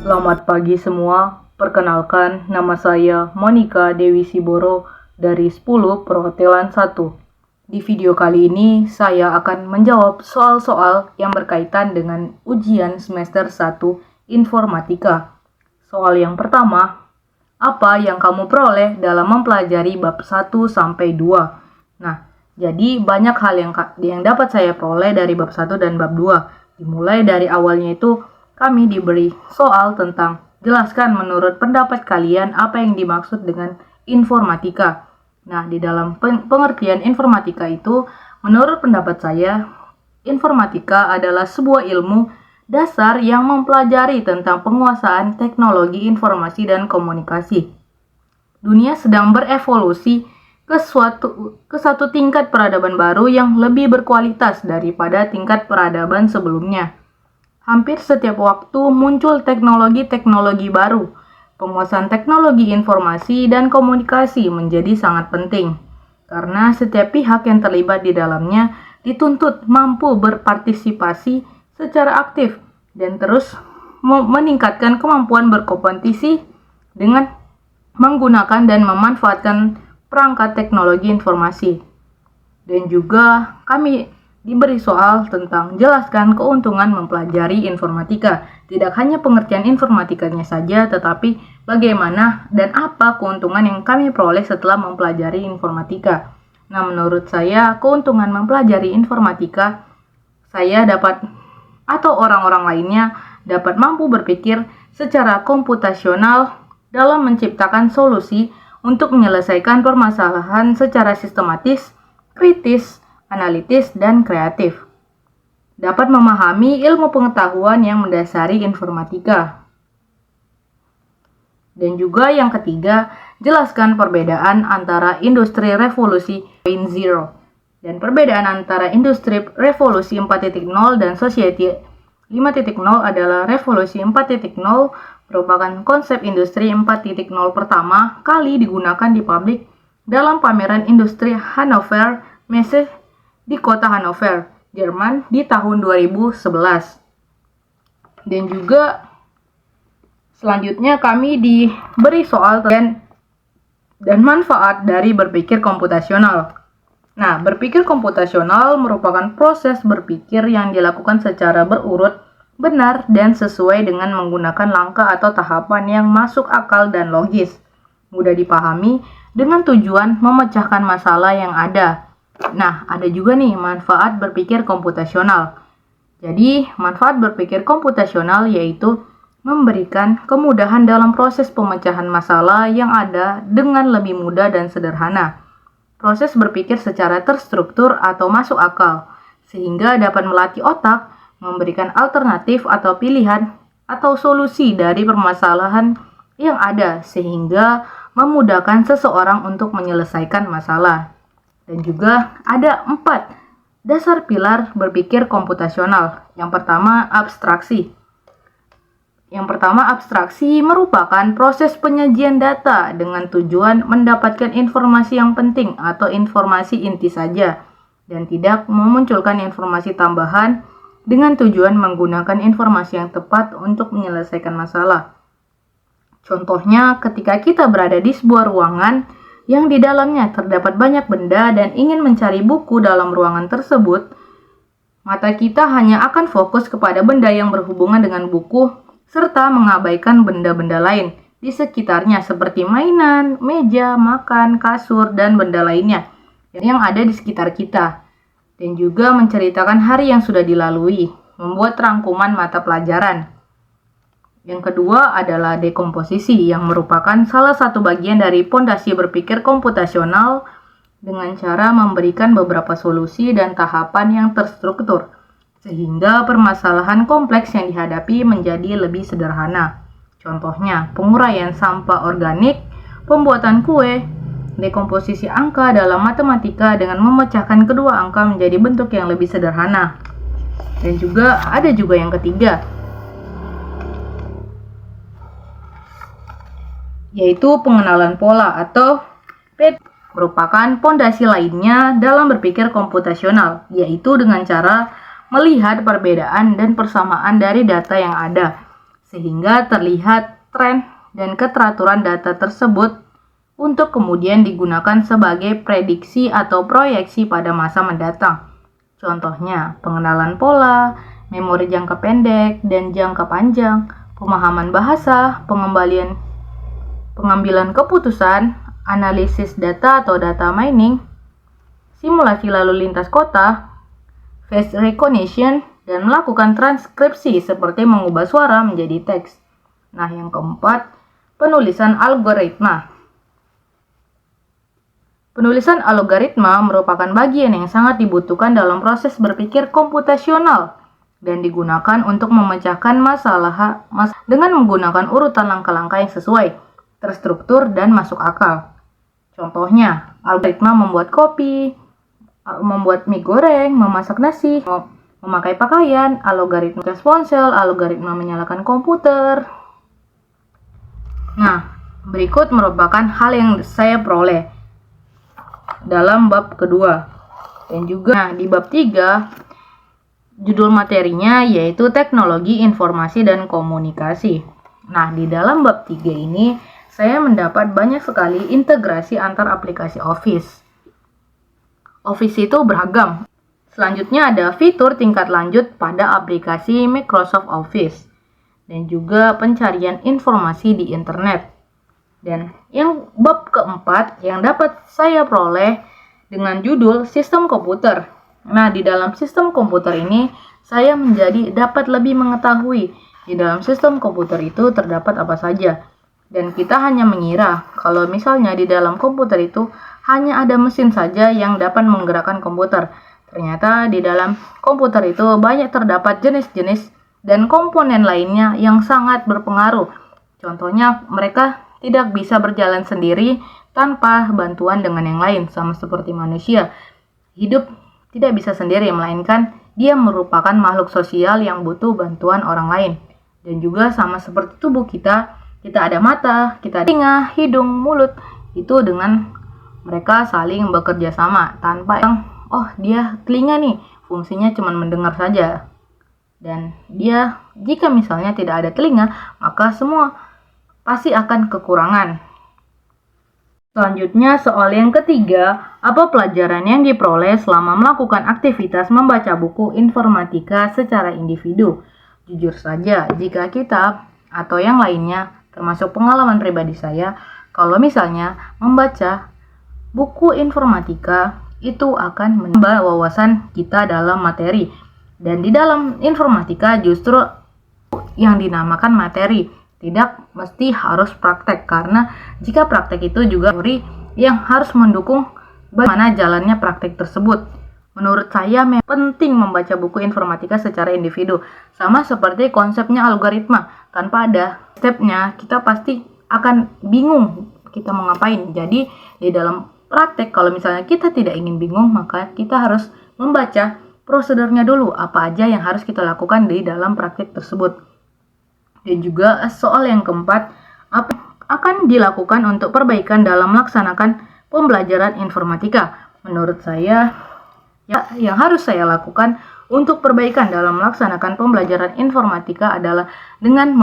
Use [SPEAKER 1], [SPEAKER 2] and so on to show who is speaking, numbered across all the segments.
[SPEAKER 1] Selamat pagi semua, perkenalkan nama saya Monica Dewi Siboro dari 10 Perhotelan 1. Di video kali ini saya akan menjawab soal-soal yang berkaitan dengan ujian semester 1 Informatika. Soal yang pertama, apa yang kamu peroleh dalam mempelajari bab 1 sampai 2? Nah, jadi banyak hal yang dapat saya peroleh dari bab 1 dan bab 2. Dimulai dari awalnya itu kami diberi soal tentang jelaskan menurut pendapat kalian apa yang dimaksud dengan informatika. Nah, di dalam pengertian informatika itu, menurut pendapat saya, informatika adalah sebuah ilmu dasar yang mempelajari tentang penguasaan teknologi informasi dan komunikasi. Dunia sedang berevolusi ke satu tingkat peradaban baru yang lebih berkualitas daripada tingkat peradaban sebelumnya. Hampir setiap waktu muncul teknologi-teknologi baru. Penguasaan teknologi informasi dan komunikasi menjadi sangat penting, karena setiap pihak yang terlibat di dalamnya dituntut mampu berpartisipasi secara aktif dan terus meningkatkan kemampuan berkompetisi dengan menggunakan dan memanfaatkan perangkat teknologi informasi. Dan juga kami diberi soal tentang jelaskan keuntungan mempelajari informatika. Tidak hanya pengertian informatikanya saja, tetapi bagaimana dan apa keuntungan yang kami peroleh setelah mempelajari informatika. Nah, menurut saya, keuntungan mempelajari informatika, saya dapat atau orang-orang lainnya dapat mampu berpikir secara komputasional dalam menciptakan solusi untuk menyelesaikan permasalahan secara sistematis, kritis, analitis, dan kreatif. Dapat memahami ilmu pengetahuan yang mendasari informatika. Dan juga yang ketiga, jelaskan perbedaan antara industri revolusi 4.0 dan perbedaan antara industri revolusi 4.0 dan society 5.0 adalah revolusi 4.0 merupakan konsep industri 4.0 pertama kali digunakan di publik dalam pameran industri Hannover Messe di kota Hannover, Jerman di tahun 2011. Dan juga selanjutnya kami diberi soal dan manfaat dari berpikir komputasional. Nah, berpikir komputasional merupakan proses berpikir yang dilakukan secara berurut, benar, dan sesuai dengan menggunakan langkah atau tahapan yang masuk akal dan logis, mudah dipahami dengan tujuan memecahkan masalah yang ada. Nah, ada juga nih manfaat berpikir komputasional. Jadi, manfaat berpikir komputasional yaitu memberikan kemudahan dalam proses pemecahan masalah yang ada dengan lebih mudah dan sederhana. Proses berpikir secara terstruktur atau masuk akal, sehingga dapat melatih otak, memberikan alternatif atau pilihan atau solusi dari permasalahan yang ada, sehingga memudahkan seseorang untuk menyelesaikan masalah. Dan juga ada 4 dasar pilar berpikir komputasional. Yang pertama, abstraksi. Abstraksi merupakan proses penyajian data dengan tujuan mendapatkan informasi yang penting atau informasi inti saja, dan tidak memunculkan informasi tambahan dengan tujuan menggunakan informasi yang tepat untuk menyelesaikan masalah. Contohnya, ketika kita berada di sebuah ruangan yang di dalamnya terdapat banyak benda dan ingin mencari buku dalam ruangan tersebut, mata kita hanya akan fokus kepada benda yang berhubungan dengan buku serta mengabaikan benda-benda lain di sekitarnya seperti mainan, meja, makan, kasur, dan benda lainnya yang ada di sekitar kita. Dan juga menceritakan hari yang sudah dilalui, membuat rangkuman mata pelajaran. Yang kedua adalah dekomposisi, yang merupakan salah satu bagian dari pondasi berpikir komputasional dengan cara memberikan beberapa solusi dan tahapan yang terstruktur, sehingga permasalahan kompleks yang dihadapi menjadi lebih sederhana. Contohnya, penguraian sampah organik, pembuatan kue, dekomposisi angka dalam matematika dengan memecahkan kedua angka menjadi bentuk yang lebih sederhana. Dan juga ada juga yang ketiga, yaitu pengenalan pola atau PT, merupakan pondasi lainnya dalam berpikir komputasional, yaitu dengan cara melihat perbedaan dan persamaan dari data yang ada, sehingga terlihat tren dan keteraturan data tersebut untuk kemudian digunakan sebagai prediksi atau proyeksi pada masa mendatang. Contohnya, pengenalan pola, memori jangka pendek dan jangka panjang, pemahaman bahasa, pengambilan keputusan, analisis data atau data mining, simulasi lalu lintas kota, face recognition, dan melakukan transkripsi seperti mengubah suara menjadi teks. Nah, yang keempat, penulisan algoritma. Penulisan algoritma merupakan bagian yang sangat dibutuhkan dalam proses berpikir komputasional dan digunakan untuk memecahkan masalah dengan menggunakan urutan langkah-langkah yang sesuai, terstruktur, dan masuk akal. Contohnya, algoritma membuat kopi, membuat mie goreng, memasak nasi, memakai pakaian, algoritma cas ponsel, algoritma menyalakan komputer. Nah, berikut merupakan hal yang saya peroleh dalam bab kedua. Dan juga di bab 3, judul materinya yaitu Teknologi Informasi dan Komunikasi. Nah, di dalam bab 3 ini saya mendapat banyak sekali integrasi antar aplikasi Office. Office itu beragam. Selanjutnya ada fitur tingkat lanjut pada aplikasi Microsoft Office dan juga pencarian informasi di internet. Dan yang bab keempat yang dapat saya peroleh dengan judul Sistem Komputer. Nah, di dalam sistem komputer ini saya dapat lebih mengetahui di dalam sistem komputer itu terdapat apa saja. Dan kita hanya mengira kalau misalnya di dalam komputer itu hanya ada mesin saja yang dapat menggerakkan komputer. Ternyata di dalam komputer itu banyak terdapat jenis-jenis dan komponen lainnya yang sangat berpengaruh. Contohnya, mereka tidak bisa berjalan sendiri tanpa bantuan dengan yang lain, sama seperti manusia. Hidup tidak bisa sendiri, melainkan dia merupakan makhluk sosial yang butuh bantuan orang lain. Dan juga sama seperti tubuh kita ada mata, kita ada telinga, hidung, mulut. Itu dengan mereka saling bekerja sama tanpa dia telinga nih, fungsinya cuma mendengar saja. Dan dia, jika misalnya tidak ada telinga, maka semua pasti akan kekurangan. Selanjutnya, soal yang ketiga, apa pelajaran yang diperoleh selama melakukan aktivitas membaca buku informatika secara individu? Jujur saja, jika kita atau yang lainnya, termasuk pengalaman pribadi saya, kalau misalnya membaca buku informatika, itu akan menambah wawasan kita dalam materi. Dan di dalam informatika justru yang dinamakan materi, tidak mesti harus praktek, karena jika praktek itu juga teori yang harus mendukung bagaimana jalannya praktek tersebut. Menurut saya penting membaca buku informatika secara individu, sama seperti konsepnya algoritma. Tanpa ada stepnya, kita pasti akan bingung kita mau ngapain. Jadi di dalam praktek, kalau misalnya kita tidak ingin bingung, maka kita harus membaca prosedurnya dulu, apa aja yang harus kita lakukan di dalam praktek tersebut. Dan juga soal yang keempat, apa akan dilakukan untuk perbaikan dalam melaksanakan pembelajaran informatika? Menurut saya, yang harus saya lakukan untuk perbaikan dalam melaksanakan pembelajaran informatika adalah dengan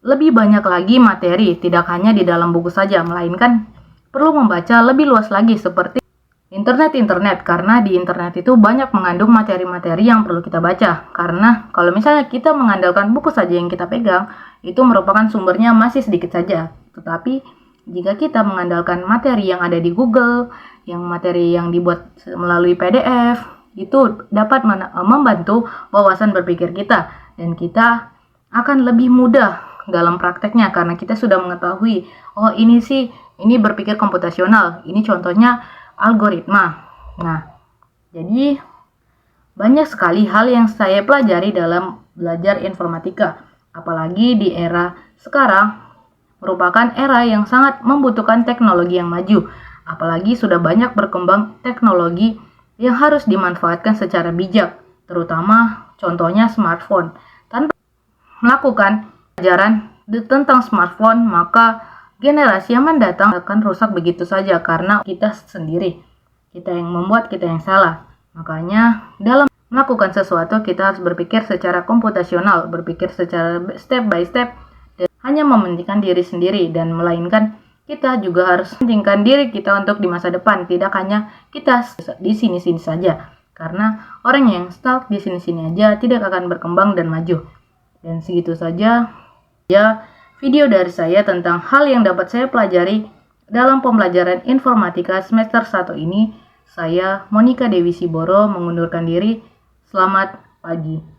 [SPEAKER 1] lebih banyak lagi materi, tidak hanya di dalam buku saja, melainkan perlu membaca lebih luas lagi seperti internet, karena di internet itu banyak mengandung materi-materi yang perlu kita baca. Karena kalau misalnya kita mengandalkan buku saja yang kita pegang, itu merupakan sumbernya masih sedikit saja. Tetapi jika kita mengandalkan materi yang ada di Google, yang materi yang dibuat melalui PDF, itu dapat membantu wawasan berpikir kita, dan kita akan lebih mudah dalam prakteknya karena kita sudah mengetahui, ini berpikir komputasional, ini contohnya algoritma. Nah, jadi banyak sekali hal yang saya pelajari dalam belajar informatika. Apalagi di era sekarang merupakan era yang sangat membutuhkan teknologi yang maju. Apalagi sudah banyak berkembang teknologi yang harus dimanfaatkan secara bijak, terutama contohnya smartphone. Tanpa melakukan pelajaran tentang smartphone, maka generasi yang mendatang akan rusak begitu saja karena kita sendiri. Kita yang membuat, kita yang salah. Makanya dalam melakukan sesuatu, kita harus berpikir secara komputasional, berpikir secara step by step, dan hanya mementingkan diri sendiri, dan melainkan kita juga harus mementingkan diri kita untuk di masa depan, tidak hanya kita di sini-sini saja. Karena orang yang stuck di sini-sini aja tidak akan berkembang dan maju. Dan segitu saja ya video dari saya tentang hal yang dapat saya pelajari dalam pembelajaran informatika semester 1 ini. Saya Monica Dewi Siboro mengundurkan diri. Selamat pagi.